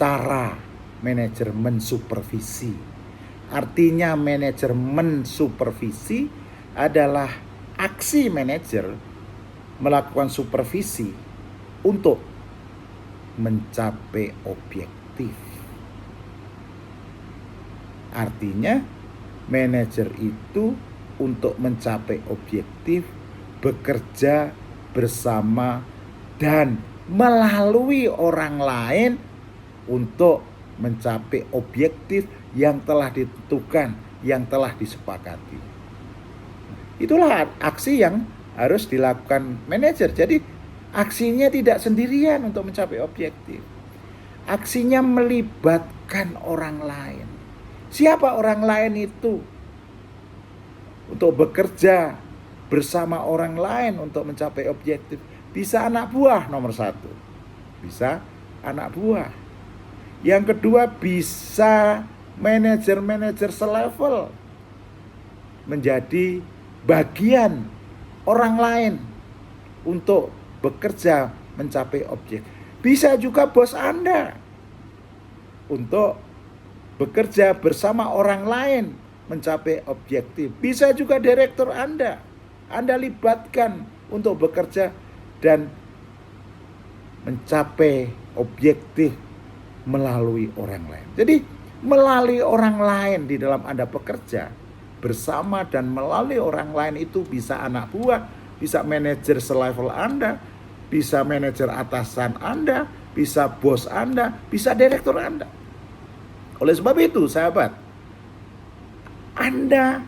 cara manajemen supervisi. Artinya manajemen supervisi adalah aksi manajer melakukan supervisi untuk mencapai objektif. Artinya manajer itu untuk mencapai objektif bekerja bersama dan melalui orang lain untuk mencapai objektif yang telah ditentukan, yang telah disepakati. Itulah aksi yang harus dilakukan manajer. Jadi aksinya tidak sendirian untuk mencapai objektif. Aksinya melibatkan orang lain. Siapa orang lain itu? Untuk bekerja bersama orang lain untuk mencapai objektif. Bisa anak buah nomor 1. Bisa anak buah. Yang kedua bisa manajer-manajer selevel. Menjadi bagian orang lain untuk bekerja mencapai objek. Bisa juga bos Anda untuk bekerja bersama orang lain mencapai objektif. Bisa juga direktur Anda libatkan untuk bekerja dan mencapai objektif melalui orang lain. Jadi melalui orang lain di dalam Anda bekerja bersama dan melalui orang lain itu bisa anak buah, bisa manajer selevel Anda, bisa manajer atasan Anda, bisa bos Anda, bisa direktur Anda. Oleh sebab itu, sahabat, Anda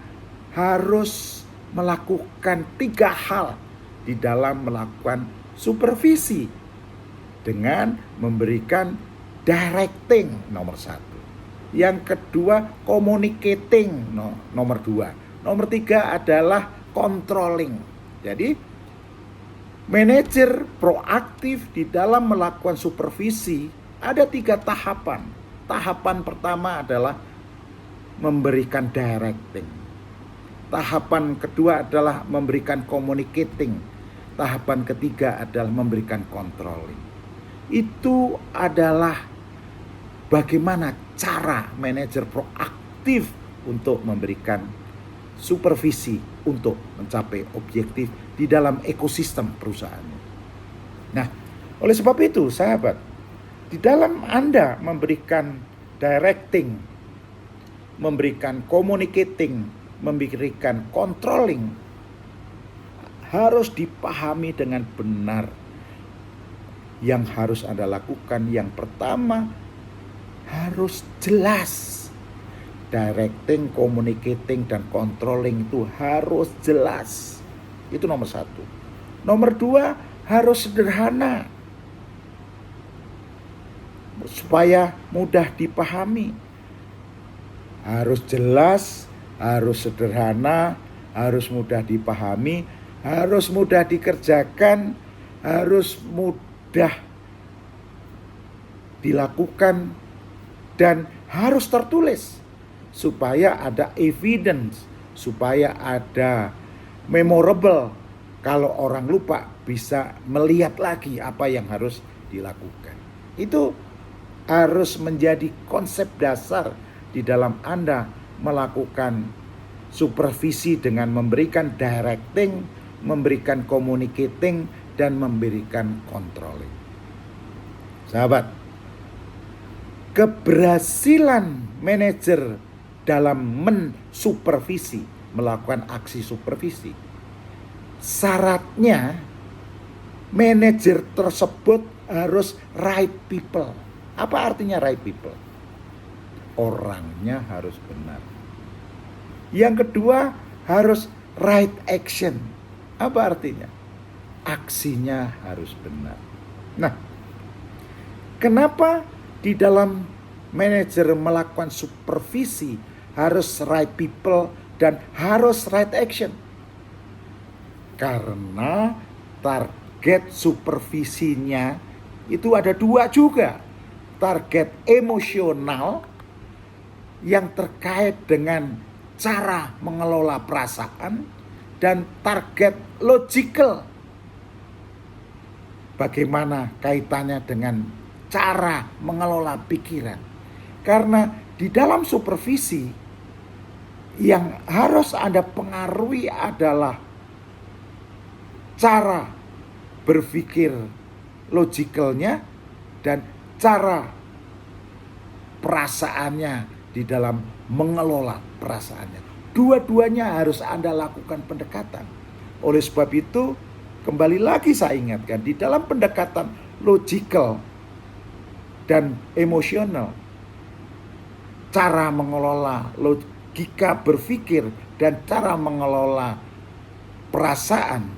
harus melakukan 3 hal di dalam melakukan supervisi dengan memberikan directing nomor 1. Yang kedua communicating nomor 2. Nomor 3 adalah controlling. Jadi manajer proaktif di dalam melakukan supervisi ada 3 tahapan. Tahapan pertama adalah memberikan directing. Tahapan kedua adalah memberikan communicating. Tahapan ketiga adalah memberikan controlling. Itu adalah bagaimana cara manajer proaktif untuk memberikan supervisi untuk mencapai objektif di dalam ekosistem perusahaannya. Nah, oleh sebab itu, sahabat, di dalam Anda memberikan directing, memberikan communicating, memberikan controlling, harus dipahami dengan benar. Yang harus Anda lakukan yang pertama harus jelas. Directing, communicating, dan controlling itu harus jelas. Itu nomor 1. Nomor 2 harus sederhana supaya mudah dipahami. Harus jelas, harus sederhana, harus mudah dipahami, harus mudah dikerjakan, harus mudah dilakukan, dan harus tertulis supaya ada evidence, supaya ada memorable. Kalau orang lupa bisa melihat lagi apa yang harus dilakukan. Itu harus menjadi konsep dasar di dalam Anda melakukan supervisi dengan memberikan directing, memberikan communicating, dan memberikan controlling. Sahabat, keberhasilan manajer dalam mensupervisi, melakukan aksi supervisi, syaratnya manajer tersebut harus right people. Apa artinya right people? Orangnya harus benar. Yang kedua harus right action. Apa artinya? Aksinya harus benar. Nah, kenapa di dalam manajer melakukan supervisi harus right people dan harus right action? Karena target supervisinya itu ada 2 juga. Target emosional yang terkait dengan cara mengelola perasaan, dan target logical. Bagaimana kaitannya dengan cara mengelola pikiran. Karena di dalam supervisi yang harus Anda pengaruhi adalah cara berpikir logikalnya dan cara perasaannya di dalam mengelola perasaannya. Dua-duanya harus Anda lakukan pendekatan. Oleh sebab itu, kembali lagi saya ingatkan, di dalam pendekatan logikal dan emosional, cara mengelola logika berpikir dan cara mengelola perasaan,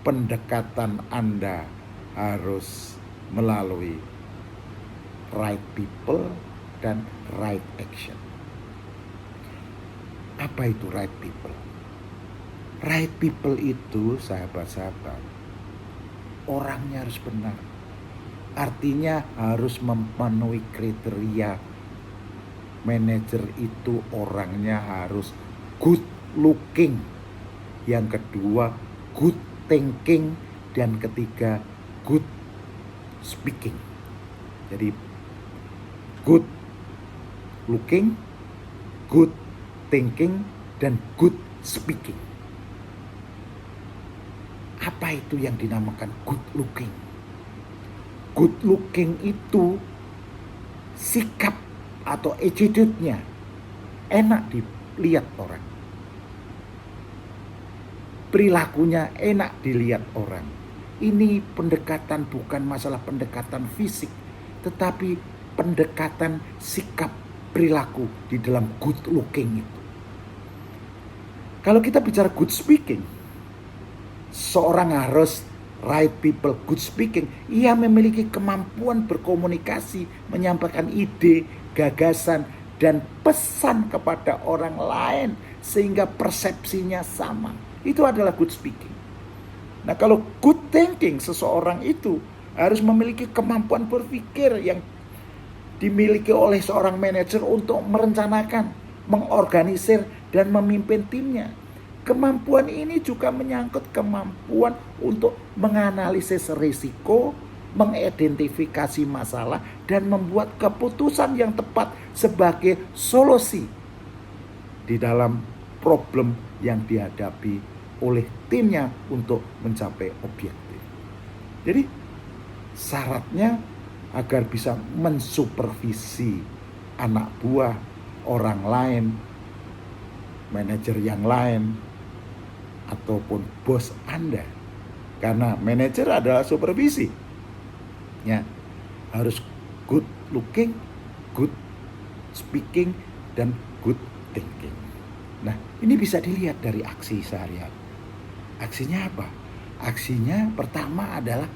pendekatan Anda harus melalui right people dan right action. Apa itu right people? Right people itu, sahabat-sahabat, orangnya harus benar. Artinya harus memenuhi kriteria. Manajer itu orangnya harus good looking. Yang kedua, good thinking. Dan ketiga, good speaking. Jadi good looking, good thinking, dan good speaking. Apa itu yang dinamakan good looking? Good looking itu sikap atau attitude-nya enak dilihat orang. Perilakunya enak dilihat orang. Ini pendekatan bukan masalah pendekatan fisik, tetapi pendekatan sikap perilaku di dalam good looking itu. Kalau kita bicara good speaking, seorang harus right people, good speaking. Ia memiliki kemampuan berkomunikasi, menyampaikan ide, gagasan, dan pesan kepada orang lain sehingga persepsinya sama. Itu adalah good speaking. Nah, kalau good thinking, seseorang itu harus memiliki kemampuan berpikir yang dimiliki oleh seorang manajer untuk merencanakan, mengorganisir, dan memimpin timnya. Kemampuan ini juga menyangkut kemampuan untuk menganalisis risiko, mengidentifikasi masalah, dan membuat keputusan yang tepat sebagai solusi di dalam problem yang dihadapi oleh timnya untuk mencapai objektif. Jadi syaratnya agar bisa mensupervisi anak buah orang lain, manajer yang lain, ataupun bos Anda. Karena manajer adalah supervisi. Ya, harus good looking, good speaking, dan good thinking. Nah, ini bisa dilihat dari aksi sehari-hari. Aksinya apa? Aksinya pertama adalah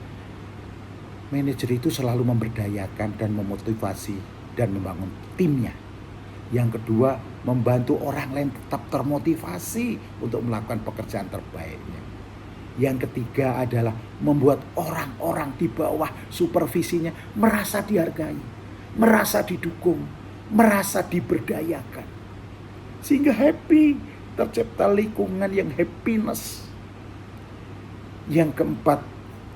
manajer itu selalu memberdayakan dan memotivasi dan membangun timnya. Yang kedua, membantu orang lain tetap termotivasi untuk melakukan pekerjaan terbaiknya. Yang ketiga adalah membuat orang-orang di bawah supervisinya merasa dihargai, merasa didukung, merasa diberdayakan. Sehingga happy, tercipta lingkungan yang happiness. Yang keempat,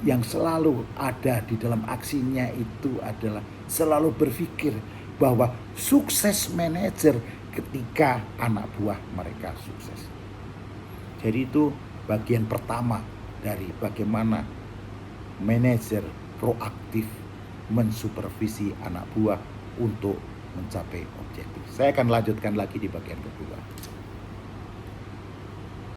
yang selalu ada di dalam aksinya itu adalah selalu berpikir bahwa sukses manajer ketika anak buah mereka sukses. Jadi itu bagian pertama dari bagaimana manajer proaktif mensupervisi anak buah untuk mencapai objektif. Saya akan lanjutkan lagi di bagian kedua.